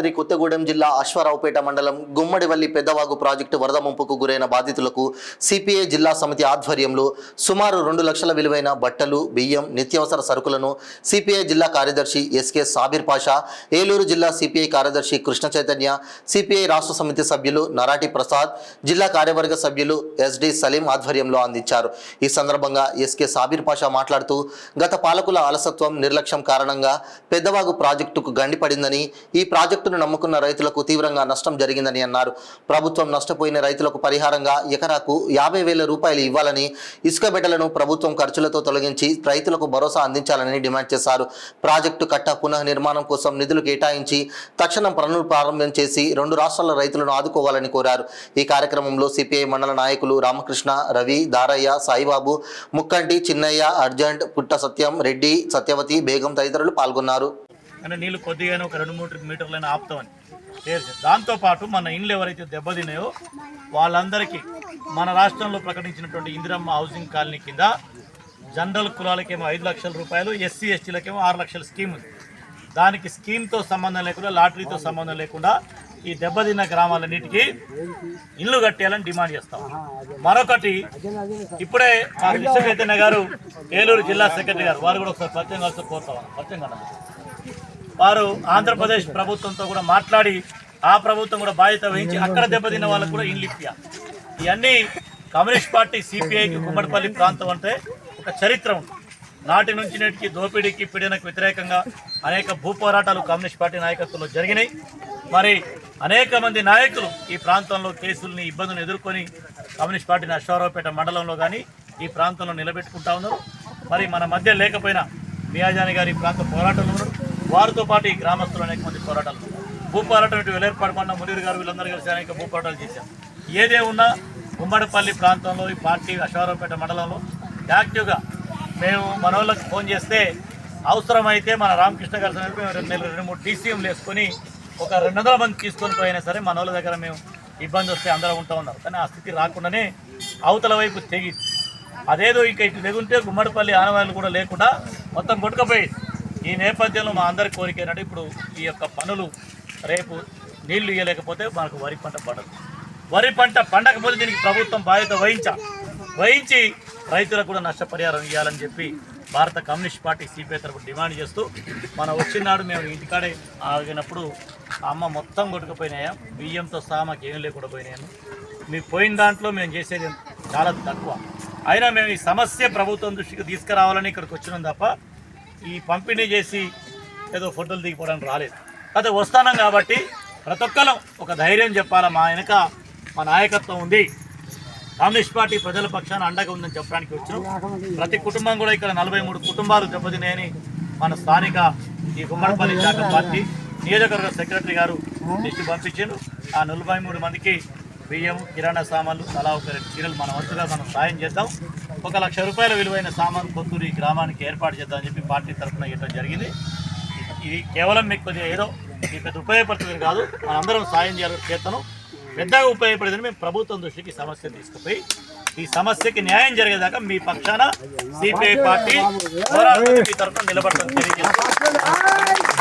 భద్రాద్రి కొత్తగూడెం జిల్లా అశ్వారావుపేట మండలం గుమ్మడివల్లి పెద్దవాగు ప్రాజెక్టు వరద ముంపుకు గురైన బాధితులకు సిపిఐ జిల్లా సమితి ఆధ్వర్యంలో సుమారు 2 లక్షల విలువైన బట్టలు, బియ్యం, నిత్యావసర సరుకులను సిపిఐ జిల్లా కార్యదర్శి ఎస్కే సాబిర్ పాషా, ఏలూరు జిల్లా సిపిఐ కార్యదర్శి కృష్ణ చైతన్య, సిపిఐ రాష్ట్ర సమితి సభ్యులు నరాటి ప్రసాద్, జిల్లా కార్యవర్గ సభ్యులు ఎస్డి సలీం ఆధ్వర్యంలో అందించారు. ఈ సందర్భంగా ఎస్కే సాబిర్ పాషా మాట్లాడుతూ గత పాలకుల అలసత్వం, నిర్లక్ష్యం కారణంగా పెద్దవాగు ప్రాజెక్టుకు గండిపడిందని, ఈ ప్రాజెక్టును నమ్ముకున్న రైతులకు తీవ్రంగా నష్టం జరిగిందని అన్నారు. ప్రభుత్వం నష్టపోయిన రైతులకు పరిహారంగా ఎకరాకు 50,000 రూపాయలు ఇవ్వాలని, ఇసుక బెడ్డలను ప్రభుత్వం ఖర్చులతో తొలగించి రైతులకు భరోసా అందించాలని డిమాండ్ చేశారు. ప్రాజెక్టు కట్ట పునః నిర్మాణం కోసం నిధులు కేటాయించి తక్షణం పనులు ప్రారంభం చేసి 2 రాష్ట్రాల రైతులను ఆదుకోవాలని కోరారు. ఈ కార్యక్రమంలో సిపిఐ మండల నాయకులు రామకృష్ణ, రవి, దారయ్య, సాయిబాబు, ముక్కంటి, చిన్నయ్య, అర్జెంట్, పుట్ట సత్యం, రెడ్డి, సత్యవతి, బేగం తదితరులు పాల్గొన్నారు. అంటే నీళ్ళు కొద్దిగానే ఒక 2-3 మీటర్లైనా ఆపుతామని దాంతోపాటు మన ఇండ్లు ఎవరైతే దెబ్బతిన్నాయో వాళ్ళందరికీ మన రాష్ట్రంలో ప్రకటించినటువంటి ఇందిరమ్మ హౌసింగ్ కాలనీ కింద జనరల్ కులాలకేమో 5 లక్షల రూపాయలు, ఎస్సీ ఎస్టీలకేమో 6 లక్షల స్కీమ్ ఉంది. దానికి స్కీమ్తో సంబంధం లేకుండా, లాటరీతో సంబంధం లేకుండా ఈ దెబ్బతిన్న గ్రామాలన్నిటికీ ఇల్లు కట్టేయాలని డిమాండ్ చేస్తాం. మరొకటి, ఇప్పుడే మాకు విశ్వచైతన్య గారు, ఏలూరు జిల్లా సెక్రటరీ గారు, వారు కూడా ఒకసారి పరిచయం కలిసి కోరుతాం. పరిచయం కదా, వారు ఆంధ్రప్రదేశ్ ప్రభుత్వంతో కూడా మాట్లాడి ఆ ప్రభుత్వం కూడా బాధ్యత వహించి అక్కడ దెబ్బతిన్న వాళ్ళకు కూడా ఇండ్లు ఇప్పియాలి. ఇవన్నీ కమ్యూనిస్ట్ పార్టీ సిపిఐకి గుమ్మడిపల్లి ప్రాంతం అంటే ఒక చరిత్ర ఉంది. నాటి నుంచి నేటికి దోపిడీకి, పీడనకు వ్యతిరేకంగా అనేక భూ పోరాటాలు కమ్యూనిస్ట్ పార్టీ నాయకత్వంలో జరిగినాయి. మరి అనేక మంది నాయకులు ఈ ప్రాంతంలో కేసుల్ని, ఇబ్బందులను ఎదుర్కొని కమ్యూనిస్ట్ పార్టీని అశ్వారావుపేట మండలంలో కానీ ఈ ప్రాంతంలో నిలబెట్టుకుంటా ఉన్నారు. మరి మన మధ్య లేకపోయినా మియాజాని గారి ప్రాంత పోరాటంలో ఉన్నారు. వారితో పాటు ఈ గ్రామస్తులు అనేక మంది పోరాటాలు, భూ పోరాటం ఇటు వెలేర్పాడుకున్న మునీర్ గారు, వీళ్ళందరూ కలిసి అనేక భూ పోరాటాలు చేశారు. ఏదే ఉన్నా గుమ్మడిపల్లి ప్రాంతంలో ఈ పార్టీ అశ్వారావుపేట మండలంలో యాక్టివ్గా మేము మన వాళ్ళకి ఫోన్ చేస్తే అవసరమైతే మన రామకృష్ణ గారి 2-3 డీసీఎంలు వేసుకొని ఒక 200 మంది తీసుకొని పోయినా సరే మన వాళ్ళ దగ్గర మేము ఇబ్బంది వస్తే అందరూ ఉంటా ఉన్నారు. కానీ ఆ స్థితి రాకుండానే అవతల వైపు తెగి అదేదో ఇక ఇటు తెగుంటే గుమ్మడిపల్లి ఆనవాళ్ళు కూడా లేకుండా మొత్తం కొట్టుకుపోయింది. ఈ నేపథ్యంలో మా అందరి కోరిక ఏంటంటే, ఇప్పుడు ఈ యొక్క పనులు రేపు నీళ్లు ఇవ్వలేకపోతే మనకు వరి పంట పండదు. వరి పంట పండకపోతే దీనికి ప్రభుత్వం బాధ్యత వహించి రైతులకు కూడా నష్టపరిహారం ఇవ్వాలని చెప్పి భారత కమ్యూనిస్ట్ పార్టీ సిపిఐ తరఫున డిమాండ్ చేస్తూ, మనం వచ్చినాడు మేము ఇంటికాడే ఆగినప్పుడు అమ్మ మొత్తం కొట్టుకుపోయినాయా, బియ్యంతో సహా మాకు ఏం లేకుండా పోయినాయని. మీకు పోయిన దాంట్లో మేము చేసేది చాలా తక్కువ. అయినా మేము ఈ సమస్య ప్రభుత్వం దృష్టికి తీసుకురావాలని ఇక్కడికి వచ్చినాం తప్ప ఈ పంపిణీ చేసి ఏదో ఫోటోలు దిగిపోవడానికి రాలేదు. అయితే వస్తానం కాబట్టి ప్రతి ఒక్కరం ఒక ధైర్యం చెప్పాలా, మా వెనక మా నాయకత్వం ఉంది, కమ్యూనిస్ట్ పార్టీ ప్రజల పక్షాన అండగా ఉందని చెప్పడానికి వచ్చినాం. ప్రతి కుటుంబం కూడా ఇక్కడ 43 కుటుంబాలు దెబ్బతిన్నాయని మన స్థానిక ఈ గుమ్మడిపల్లి శాఖ పార్టీ నియోజకవర్గ సెక్రటరీ గారు లిస్టు పంపించారు. ఆ 43 మందికి బియ్యం, కిరాణా సామాన్లు, తలా ఒక 2 చీరలు మన వంతుగా మనం సాయం చేద్దాం. 1 లక్ష రూపాయల విలువైన సామాను కొత్తూరు ఈ గ్రామానికి ఏర్పాటు చేద్దామని చెప్పి పార్టీ తరఫున ఇవ్వడం జరిగింది. ఇది కేవలం మీకు కొద్దిగా ఏదో మీకు పెద్ద ఉపయోగపడుతుంది కాదు, మనందరం సాయం చేస్తాను. పెద్దగా ఉపయోగపడేదని మేము ప్రభుత్వం దృష్టికి ఈ సమస్యను తీసుకుపోయి ఈ సమస్యకి న్యాయం జరిగేదాకా మీ పక్షాన సిపిఐ పార్టీ పోరాటం మీ తరఫున నిలబడటం తెలియజేస్తాం.